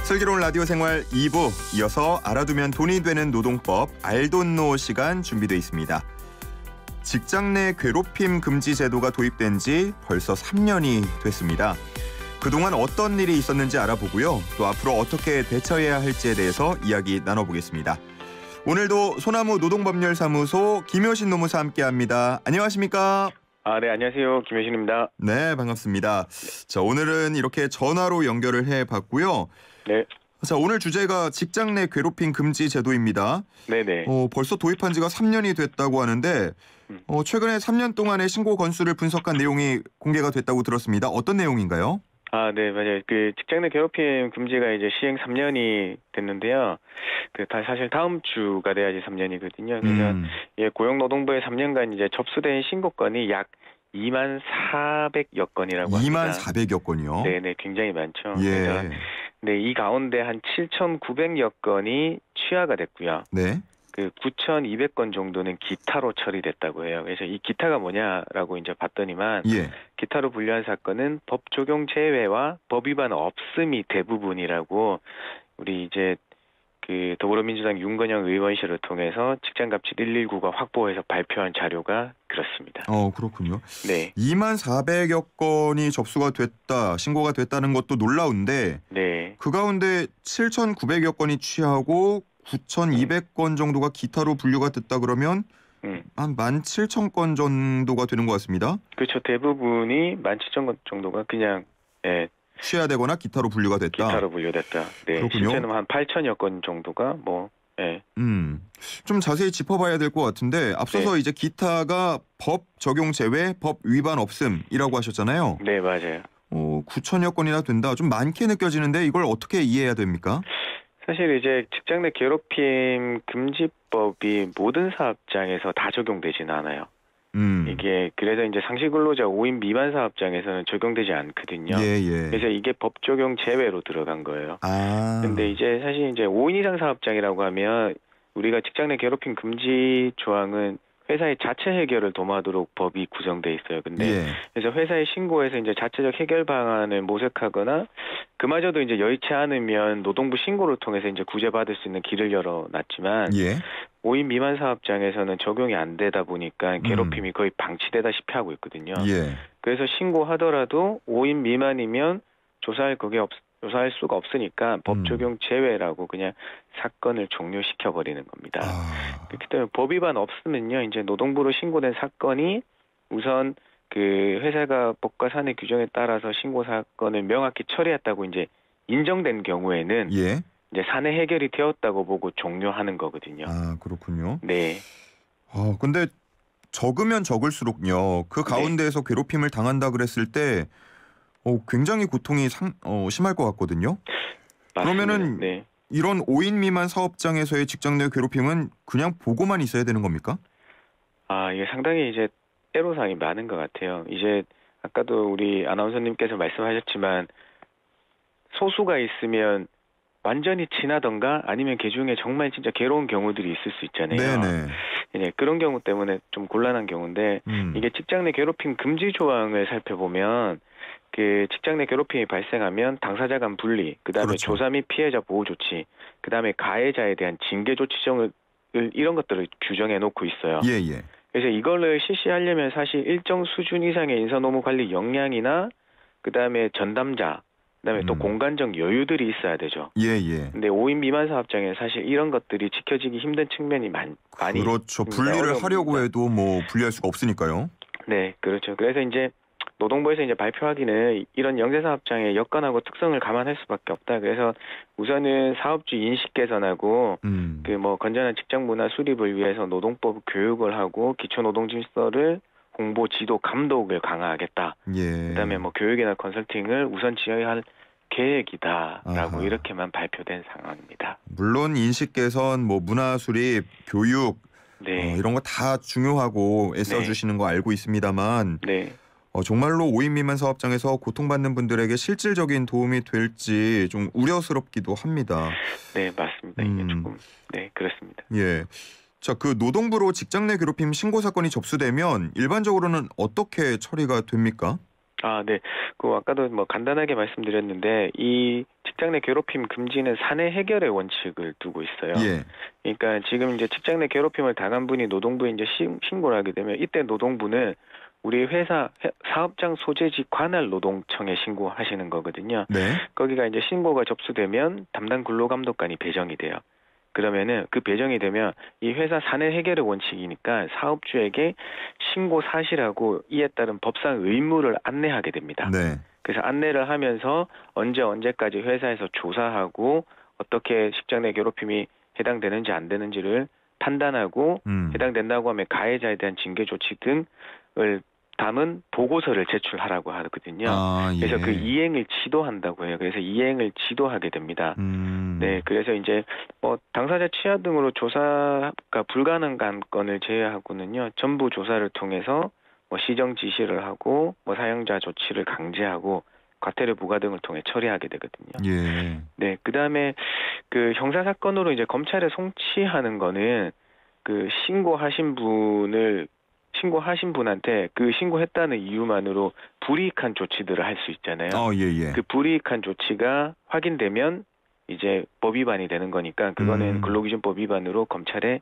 슬기로운 라디오 생활 2부, 이어서 알아두면 돈이 되는 노동법 알돈노 시간 준비되어 있습니다. 직장 내 괴롭힘 금지 제도가 도입된 지 벌써 3년이 됐습니다. 그동안 어떤 일이 있었는지 알아보고요. 또 앞으로 어떻게 대처해야 할지에 대해서 이야기 나눠보겠습니다. 오늘도 소나무 노동법률사무소 김효신 노무사 함께합니다. 안녕하십니까? 네, 안녕하세요. 김효신입니다. 네, 반갑습니다. 자, 오늘은 이렇게 전화로 연결을 해봤고요. 네. 자, 오늘 주제가 직장 내 괴롭힘 금지 제도입니다. 네네. 벌써 도입한 지가 3년이 됐다고 하는데 최근에 3년 동안의 신고 건수를 분석한 내용이 공개가 됐다고 들었습니다. 어떤 내용인가요? 네, 맞아요. 그 직장 내 괴롭힘 금지가 이제 시행 3년이 됐는데요. 사실 다음 주가 돼야지 3년이거든요. 그래서 고용노동부에 3년간 이제 접수된 신고건이 약 2만 400여 건이라고 합니다. 2만 400여 건이요? 네네, 굉장히 많죠. 예. 그래서 네, 이 가운데 한 7,900여 건이 취하가 됐고요. 네. 9,200건 정도는 기타로 처리됐다고 해요. 그래서 이 기타가 뭐냐라고 이제 봤더니만 기타로 분류한 사건은 법 적용 제외와 법 위반 없음이 대부분이라고 우리 이제 더불어민주당 윤건영 의원실을 통해서 직장갑질 119가 확보해서 발표한 자료가 그렇습니다. 그렇군요. 네. 2만 400여 건이 접수가 됐다, 신고가 됐다는 것도 놀라운데 네. 그 가운데 7,900여 건이 취하고 9,200건 정도가 기타로 분류가 됐다 그러면 한 17,000건 정도가 되는 것 같습니다. 그렇죠. 대부분이 17,000건 정도가 그냥 취하되거나 기타로 분류가 됐다. 기타로 분류됐다. 네. 그렇군요. 실제는 한 8,000여 건 정도가 좀 자세히 짚어봐야 될 것 같은데 앞서서 이제 기타가 법 적용 제외, 법 위반 없음이라고 하셨잖아요. 네, 맞아요. 9,000여 건이나 된다. 좀 많게 느껴지는데 이걸 어떻게 이해해야 됩니까? 사실 이제 직장 내 괴롭힘 금지법이 모든 사업장에서 다 적용되지는 않아요. 이게 그래서 이제 상시 근로자 5인 미만 사업장에서는 적용되지 않거든요. 그래서 이게 법 적용 제외로 들어간 거예요. 근데 이제 사실 이제 5인 이상 사업장이라고 하면 우리가 직장 내 괴롭힘 금지 조항은 회사의 자체 해결을 도모하도록 법이 구성돼 있어요. 근데 그래서 회사에 신고해서 이제 자체적 해결 방안을 모색하거나 그마저도 이제 여의치 않으면 노동부 신고를 통해서 이제 구제받을 수 있는 길을 열어놨지만 5인 미만 사업장에서는 적용이 안 되다 보니까 괴롭힘이 거의 방치되다시피 하고 있거든요. 그래서 신고하더라도 5인 미만이면 조사할 수가 없으니까 법 적용 제외라고 그냥 사건을 종료시켜 버리는 겁니다. 그렇기 때문에 법 위반 없으면요, 이제 노동부로 신고된 사건이 우선 회사가 법과 사내 규정에 따라서 신고 사건을 명확히 처리했다고 이제 인정된 경우에는 이제 사내 해결이 되었다고 보고 종료하는 거거든요. 그렇군요. 네. 근데 적으면 적을수록요, 그 가운데에서 괴롭힘을 당한다 그랬을 때 굉장히 고통이 심할 것 같거든요. 맞습니다. 그러면은 이런 5인 미만 사업장에서의 직장 내 괴롭힘은 그냥 보고만 있어야 되는 겁니까? 이게 상당히 이제 애로사항이 많은 것 같아요. 이제 아까도 우리 아나운서님께서 말씀하셨지만 소수가 있으면 완전히 친하던가 아니면 그중에 정말 진짜 괴로운 경우들이 있을 수 있잖아요. 그런 경우 때문에 좀 곤란한 경우인데 이게 직장 내 괴롭힘 금지 조항을 살펴보면 직장 내 괴롭힘이 발생하면 당사자 간 분리, 그다음에 조사 및 피해자 보호 조치, 그다음에 가해자에 대한 징계 조치 등을 이런 것들을 규정해 놓고 있어요. 그래서 이거를 실시하려면 사실 일정 수준 이상의 인사노무 관리 역량이나 그다음에 전담자, 그다음에 또 공간적 여유들이 있어야 되죠. 근데 5인 미만 사업장에 사실 이런 것들이 지켜지기 힘든 측면이 많이 그렇죠. 분리를 하려고 해도 분리할 수가 없으니까요. 네, 그렇죠. 그래서 이제 노동부에서 이제 발표하기는 이런 영세 사업장의 여건하고 특성을 감안할 수밖에 없다. 그래서 우선은 사업주 인식 개선하고 건전한 직장 문화 수립을 위해서 노동법 교육을 하고 기초 노동 질서를 홍보, 지도, 감독을 강화하겠다. 그다음에 교육이나 컨설팅을 우선 지어야 할 계획이다라고 이렇게만 발표된 상황입니다. 물론 인식 개선, 문화 수립, 교육 이런 거 다 중요하고 애써주시는 거 알고 있습니다만 정말로 5인 미만 사업장에서 고통받는 분들에게 실질적인 도움이 될지 좀 우려스럽기도 합니다. 네, 맞습니다. 이게 조금 그렇습니다. 자, 노동부로 직장 내 괴롭힘 신고 사건이 접수되면 일반적으로는 어떻게 처리가 됩니까? 네. 아까도 간단하게 말씀드렸는데 이 직장 내 괴롭힘 금지는 사내 해결의 원칙을 두고 있어요. 예. 그러니까 지금 이제 직장 내 괴롭힘을 당한 분이 노동부에 이제 신고를 하게 되면 이때 노동부는 우리 회사 사업장 소재지 관할 노동청에 신고하시는 거거든요. 네. 거기가 이제 신고가 접수되면 담당 근로감독관이 배정이 돼요. 그러면은 그 배정이 되면 이 회사 사내 해결의 원칙이니까 사업주에게 신고 사실하고 이에 따른 법상 의무를 안내하게 됩니다. 네. 그래서 안내를 하면서 언제까지 회사에서 조사하고 어떻게 직장 내 괴롭힘이 해당되는지 안 되는지를 판단하고 해당된다고 하면 가해자에 대한 징계 조치 등을 담은 보고서를 제출하라고 하거든요. 예. 그래서 그 이행을 지도한다고 해요. 그래서 이행을 지도하게 됩니다. 네, 그래서 이제 뭐 당사자 취하 등으로 조사가 불가능한 건을 제외하고는요, 전부 조사를 통해서 뭐 시정 지시를 하고 뭐 사용자 조치를 강제하고 과태료 부과 등을 통해 처리하게 되거든요. 예. 네, 그다음에 그 형사 사건으로 이제 검찰에 송치하는 거는 그 신고하신 분한테 그 신고했다는 이유만으로 불이익한 조치들을 할 수 있잖아요. 예. 그 불이익한 조치가 확인되면 이제 법 위반이 되는 거니까 그거는 근로기준법 위반으로 검찰에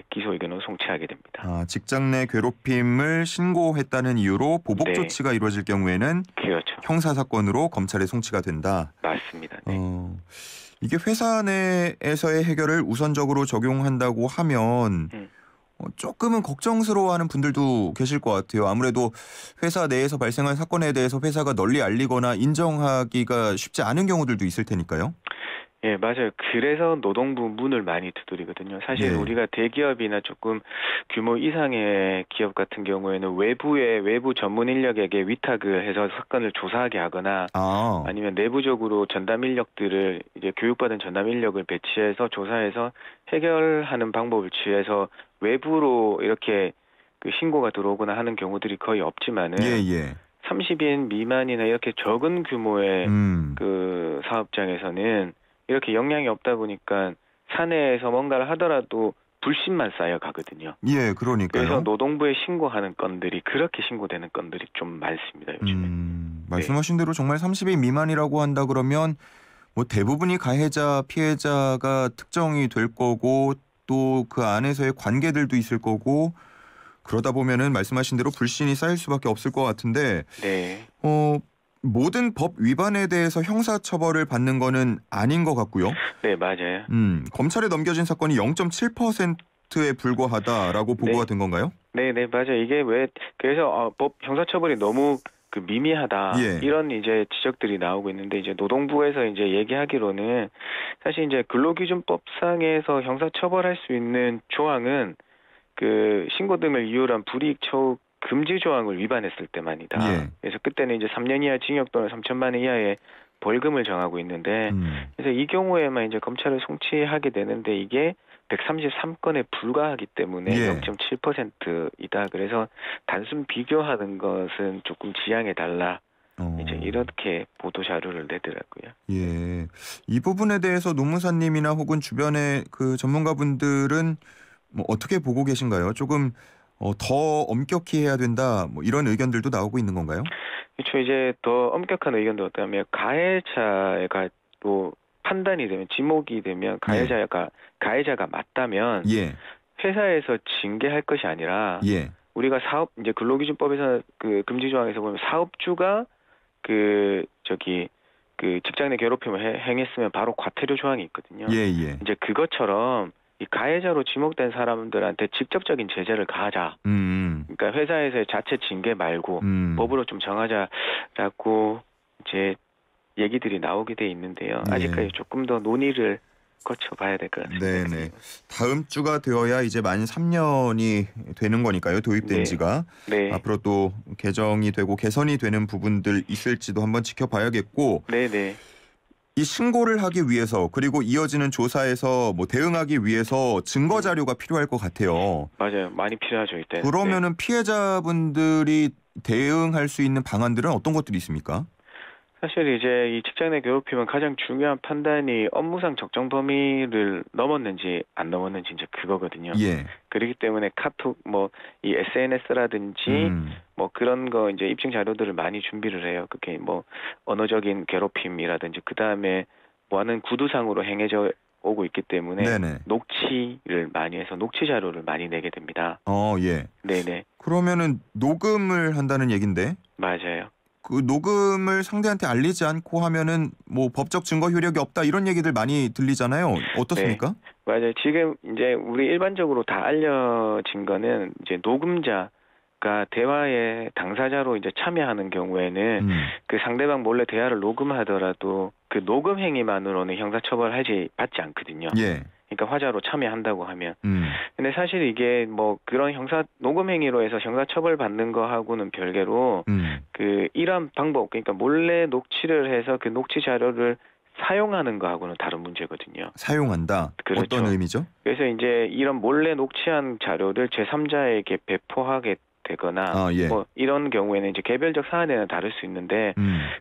기소 의견으로 송치하게 됩니다. 직장 내 괴롭힘을 신고했다는 이유로 보복 네. 조치가 이루어질 경우에는 그렇죠. 형사 사건으로 검찰에 송치가 된다. 맞습니다. 네. 이게 회사 내에서의 해결을 우선적으로 적용한다고 하면 조금은 걱정스러워하는 분들도 계실 것 같아요. 아무래도 회사 내에서 발생한 사건에 대해서 회사가 널리 알리거나 인정하기가 쉽지 않은 경우들도 있을 테니까요. 예, 맞아요. 그래서 노동부 문을 많이 두드리거든요. 사실 우리가 대기업이나 조금 규모 이상의 기업 같은 경우에는 외부 전문 인력에게 위탁을 해서 사건을 조사하게 하거나 아니면 내부적으로 전담 인력들을 이제 교육받은 전담 인력을 배치해서 조사해서 해결하는 방법을 취해서 외부로 이렇게 그 신고가 들어오거나 하는 경우들이 거의 없지만은 30인 미만이나 이렇게 적은 규모의 그 사업장에서는 이렇게 역량이 없다 보니까 사내에서 뭔가를 하더라도 불신만 쌓여가거든요. 예, 그러니까요. 그래서 노동부에 신고하는 건들이 그렇게 신고되는 건들이 좀 많습니다, 요즘에. 말씀하신 대로 정말 30인 미만이라고 한다 그러면 뭐 대부분이 가해자, 피해자가 특정이 될 거고 또 그 안에서의 관계들도 있을 거고 그러다 보면은 말씀하신 대로 불신이 쌓일 수밖에 없을 것 같은데 모든 법 위반에 대해서 형사처벌을 받는 거는 아닌 것 같고요. 네, 맞아요. 검찰에 넘겨진 사건이 0.7%에 불과하다라고 보고가 된 건가요? 네, 맞아요. 이게 그래서 법 형사처벌이 너무 그 미미하다 이런 이제 지적들이 나오고 있는데 이제 노동부에서 이제 얘기하기로는 사실 이제 근로기준법상에서 형사처벌할 수 있는 조항은 그 신고 등을 이유로 한 불이익 처우 금지 조항을 위반했을 때만이다. 그래서 그때는 이제 3년 이하 징역 또는 3천만 원 이하의 벌금을 정하고 있는데 그래서 이 경우에만 이제 검찰을 송치하게 되는데 이게 133건에 불과하기 때문에 0.7%이다. 그래서 단순 비교하는 것은 조금 지양해 달라. 이제 이렇게 보도 자료를 내더라고요. 예, 이 부분에 대해서 노무사님이나 혹은 주변의 그 전문가분들은 뭐 어떻게 보고 계신가요? 조금 더 엄격히 해야 된다. 뭐 이런 의견들도 나오고 있는 건가요? 그렇죠. 이제 더 엄격한 의견도 어떠냐면 가해자가 또 판단이 되면 지목이 되면 가해자가 맞다면 회사에서 징계할 것이 아니라 우리가 이제 근로기준법에서 그 금지 조항에서 보면 사업주가 그 직장 내 괴롭힘을 행했으면 바로 과태료 조항이 있거든요. 이제 그것처럼 이 가해자로 지목된 사람들한테 직접적인 제재를 가하자. 그러니까 회사에서의 자체 징계 말고 법으로 좀 정하자라고 이제 얘기들이 나오게 돼 있는데요. 아직까지 조금 더 논의를 거쳐봐야 될 것 같습니다. 네네. 다음 주가 되어야 이제 만 3년이 되는 거니까요. 도입된 지가. 앞으로 또 개정이 되고 개선이 되는 부분들 있을지도 한번 지켜봐야겠고. 이 신고를 하기 위해서 그리고 이어지는 조사에서 뭐 대응하기 위해서 증거 자료가 필요할 것 같아요. 맞아요. 많이 필요하죠. 이때. 그러면은 피해자분들이 대응할 수 있는 방안들은 어떤 것들이 있습니까? 사실 이제 이 직장 내 괴롭힘은 가장 중요한 판단이 업무상 적정 범위를 넘었는지 안 넘었는지 이제 그거거든요. 그렇기 때문에 카톡 이 SNS라든지 뭐 그런 거 이제 입증 자료들을 많이 준비를 해요. 그게 뭐 언어적인 괴롭힘이라든지 그다음에 많은 구두상으로 행해져 오고 있기 때문에 네네. 녹취를 많이 해서 녹취 자료를 많이 내게 됩니다. 예. 네네. 그러면은 녹음을 한다는 얘긴데 맞아요. 그 녹음을 상대한테 알리지 않고 하면은 뭐 법적 증거 효력이 없다 이런 얘기들 많이 들리잖아요. 어떻습니까? 네. 맞아요. 지금 이제 우리 일반적으로 다 알려진 거는 이제 녹음자가 대화의 당사자로 이제 참여하는 경우에는 그 상대방 몰래 대화를 녹음하더라도 그 녹음 행위만으로는 형사처벌하지 받지 않거든요. 예. 그러니까 화자로 참여한다고 하면. 근데 사실 이게 뭐 그런 형사 녹음 행위로 해서 형사처벌 받는 거하고는 별개로 그 이런 방법, 그러니까 몰래 녹취를 해서 그 녹취 자료를 사용하는 거하고는 다른 문제거든요. 사용한다. 그렇죠. 어떤 의미죠? 그래서 이제 이런 몰래 녹취한 자료를 제3자에게 배포하게 되거나 예. 뭐 이런 경우에는 이제 개별적 사안에는 다를 수 있는데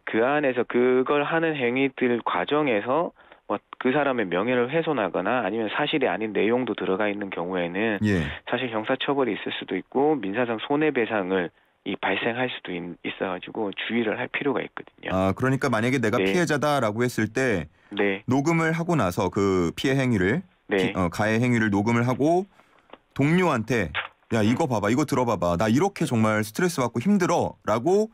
그 안에서 그걸 하는 행위들 과정에서 뭐 그 사람의 명예를 훼손하거나 아니면 사실이 아닌 내용도 들어가 있는 경우에는 예. 사실 형사처벌이 있을 수도 있고 민사상 손해배상을 발생할 수도 있어가지고 주의를 할 필요가 있거든요. 그러니까 만약에 내가 네. 피해자다라고 했을 때 네. 녹음을 하고 나서 그 피해 행위를 네. 가해 행위를 녹음을 하고 동료한테 야 이거 봐봐 이거 들어봐봐 나 이렇게 정말 스트레스 받고 힘들어라고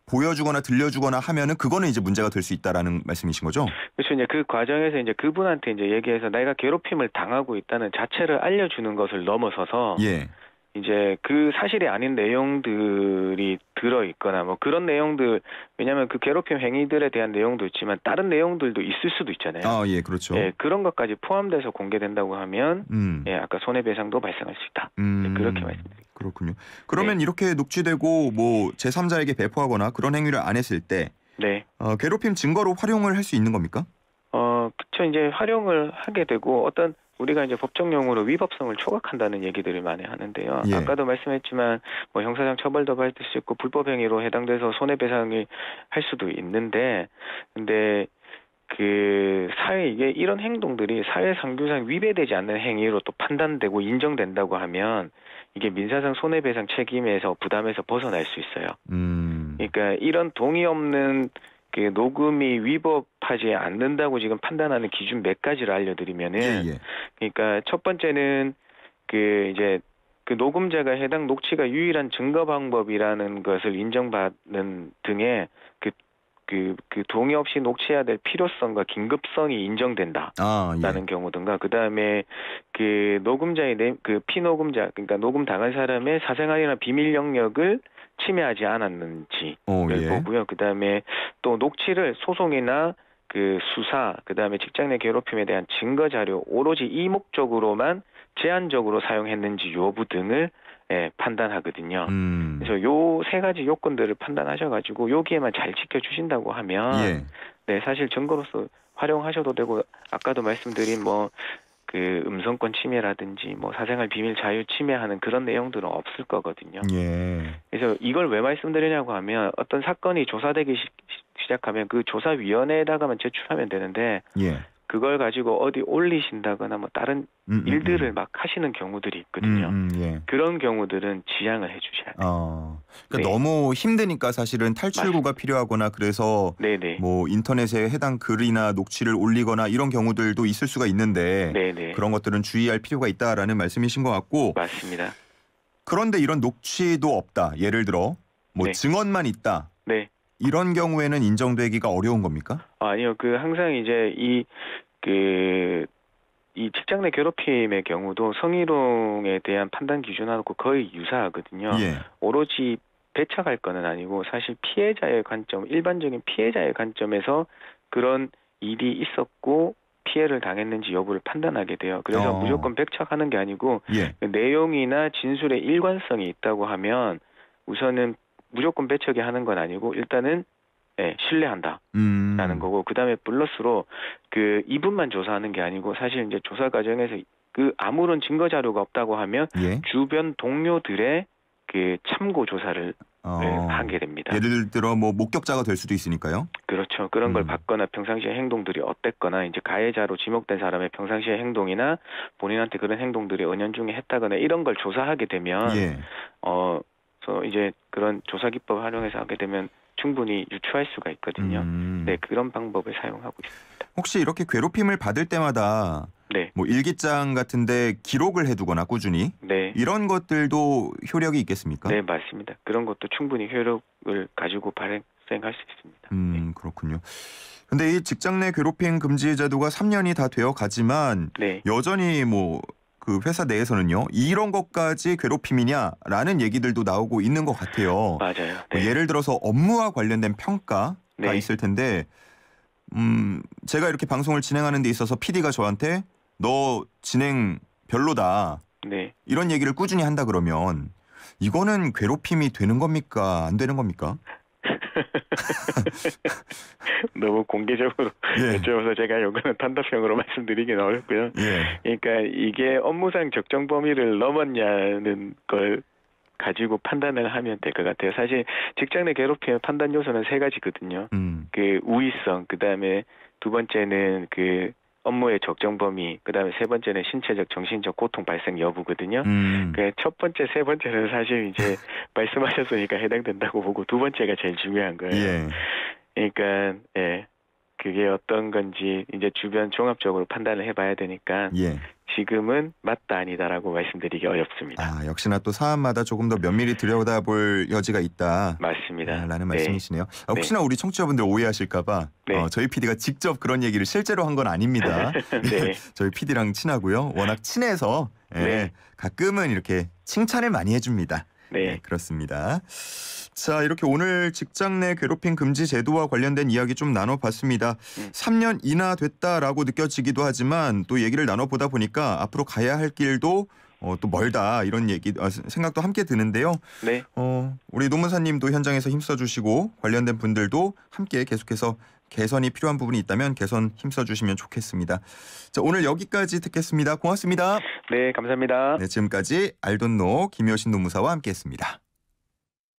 보여주거나 들려주거나 하면은 그거는 이제 문제가 될 수 있다라는 말씀이신 거죠? 그렇죠. 이제 그 과정에서 이제 그분한테 이제 얘기해서 내가 괴롭힘을 당하고 있다는 자체를 알려주는 것을 넘어서서 예. 이제 그 사실이 아닌 내용들이 들어 있거나 뭐 그런 내용들, 왜냐하면 그 괴롭힘 행위들에 대한 내용도 있지만 다른 내용들도 있을 수도 있잖아요. 예, 그렇죠. 예, 그런 것까지 포함돼서 공개된다고 하면 예, 아까 손해배상도 발생할 수 있다. 그렇게 말씀드립니다. 그렇군요. 그러면 이렇게 녹취되고 뭐 제3자에게 배포하거나 그런 행위를 안 했을 때 네. 괴롭힘 증거로 활용을 할 수 있는 겁니까? 그쵸. 이제 활용을 하게 되고 어떤 우리가 이제 법정용어로 위법성을 초각한다는 얘기들을 많이 하는데요. 예. 아까도 말씀했지만 뭐 형사상 처벌도 받을 수 있고 불법 행위로 해당돼서 손해배상을 할 수도 있는데, 근데 그 사회 이게 이런 행동들이 사회상규상 위배되지 않는 행위로 또 판단되고 인정된다고 하면 이게 민사상 손해배상 책임에서 부담에서 벗어날 수 있어요. 그러니까 이런 동의 없는 그 녹음이 위법하지 않는다고 지금 판단하는 기준 몇 가지를 알려드리면은, 예. 그러니까 첫 번째는 그 이제 그 녹음자가 해당 녹취가 유일한 증거 방법이라는 것을 인정받는 등의 그 동의 없이 녹취해야 될 필요성과 긴급성이 인정된다라는 예. 경우든가, 그 다음에 그 녹음자의 그 피녹음자, 그러니까 녹음 당한 사람의 사생활이나 비밀 영역을 침해하지 않았는지를 예. 보고요. 그 다음에 또 녹취를 소송이나 그 수사, 그 다음에 직장 내 괴롭힘에 대한 증거 자료 오로지 이 목적으로만 제한적으로 사용했는지 여부 등을 판단하거든요. 그래서 요 세 가지 요건들을 판단하셔가지고 여기에만 잘 지켜주신다고 하면 네, 사실 증거로서 활용하셔도 되고, 아까도 말씀드린 뭐 그 음성권 침해라든지 뭐 사생활 비밀 자유 침해하는 그런 내용들은 없을 거거든요. 예. 그래서 이걸 왜 말씀드리냐고 하면 어떤 사건이 조사되기 시작하면 그 조사위원회에다가만 제출하면 되는데 그걸 가지고 어디 올리신다거나 뭐 다른 일들을 막 하시는 경우들이 있거든요. 그런 경우들은 지양을 해주셔야 돼요. 그러니까 너무 힘드니까 사실은 탈출구가 필요하거나 그래서 뭐 인터넷에 해당 글이나 녹취를 올리거나 이런 경우들도 있을 수가 있는데 그런 것들은 주의할 필요가 있다라는 말씀이신 것 같고. 맞습니다. 그런데 이런 녹취도 없다. 예를 들어 뭐 증언만 있다. 이런 경우에는 인정되기가 어려운 겁니까? 아니요. 그 항상 이제 이 직장 내 괴롭힘의 경우도 성희롱에 대한 판단 기준하고 거의 유사하거든요. 오로지 배척할 거는 아니고 사실 피해자의 관점, 일반적인 피해자의 관점에서 그런 일이 있었고 피해를 당했는지 여부를 판단하게 돼요. 그래서 무조건 배척하는 게 아니고 그 내용이나 진술의 일관성이 있다고 하면 우선은 무조건 배척이 하는 건 아니고 일단은 신뢰한다라는 거고, 그 다음에 플러스로 그 이분만 조사하는 게 아니고 사실 이제 조사 과정에서 그 아무런 증거 자료가 없다고 하면 주변 동료들의 그 참고 조사를 하게 됩니다. 예를 들어 뭐 목격자가 될 수도 있으니까요. 그렇죠. 그런 걸 봤거나 평상시에 행동들이 어땠거나 이제 가해자로 지목된 사람의 평상시의 행동이나 본인한테 그런 행동들이 은연중에 했다거나 이런 걸 조사하게 되면 이제 그런 조사 기법 활용해서 하게 되면 충분히 유추할 수가 있거든요. 네, 그런 방법을 사용하고 있습니다. 혹시 이렇게 괴롭힘을 받을 때마다 네. 뭐 일기장 같은데 기록을 해두거나 꾸준히 네. 이런 것들도 효력이 있겠습니까? 네, 맞습니다. 그런 것도 충분히 효력을 가지고 발생할 수 있습니다. 네. 그렇군요. 근데 이 직장 내 괴롭힘 금지 제도가 3년이 다 되어 가지만 네. 여전히 뭐 그 회사 내에서는요, 이런 것까지 괴롭힘이냐라는 얘기들도 나오고 있는 것 같아요. 맞아요. 뭐 네. 예를 들어서 업무와 관련된 평가가 네. 있을 텐데, 제가 이렇게 방송을 진행하는 데 있어서 PD가 저한테 너 진행 별로다, 네. 이런 얘기를 꾸준히 한다 그러면 이거는 괴롭힘이 되는 겁니까? 안 되는 겁니까? 너무 공개적으로 예. 여쭤봐서 제가 요거는 단답형으로 말씀드리기는 어렵고요. 예. 그러니까 이게 업무상 적정 범위를 넘었냐는 걸 가지고 판단을 하면 될 것 같아요. 사실 직장 내 괴롭힘의 판단 요소는 3가지거든요. 그 우의성, 그다음에 두 번째는 그 업무의 적정 범위, 그다음에 세 번째는 신체적, 정신적 고통 발생 여부거든요. 그 첫 번째, 세 번째는 사실 이제 말씀하셨으니까 해당된다고 보고 두 번째가 제일 중요한 거예요. 예. 그러니까 예, 그게 어떤 건지 이제 주변 종합적으로 판단을 해봐야 되니까 예. 지금은 맞다 아니다라고 말씀드리기 어렵습니다. 아, 역시나 또 사안마다 조금 더 면밀히 들여다볼 여지가 있다. 맞습니다. 라는 네. 말씀이시네요. 혹시나 우리 청취자분들 오해하실까봐 네. 저희 PD가 직접 그런 얘기를 실제로 한 건 아닙니다. 네. 저희 PD랑 친하고요. 워낙 친해서 네. 가끔은 이렇게 칭찬을 많이 해줍니다. 네. 그렇습니다. 자, 이렇게 오늘 직장 내 괴롭힘 금지 제도와 관련된 이야기 좀 나눠봤습니다. 3년이나 됐다라고 느껴지기도 하지만 또 얘기를 나눠보다 보니까 앞으로 가야 할 길도 또 멀다, 이런 얘기 생각도 함께 드는데요. 네. 우리 노무사님도 현장에서 힘써주시고 관련된 분들도 함께 계속해서 개선이 필요한 부분이 있다면 개선 힘써주시면 좋겠습니다. 자, 오늘 여기까지 듣겠습니다. 고맙습니다. 네, 감사합니다. 네, 지금까지 알돈노 김효신 노무사와 함께했습니다.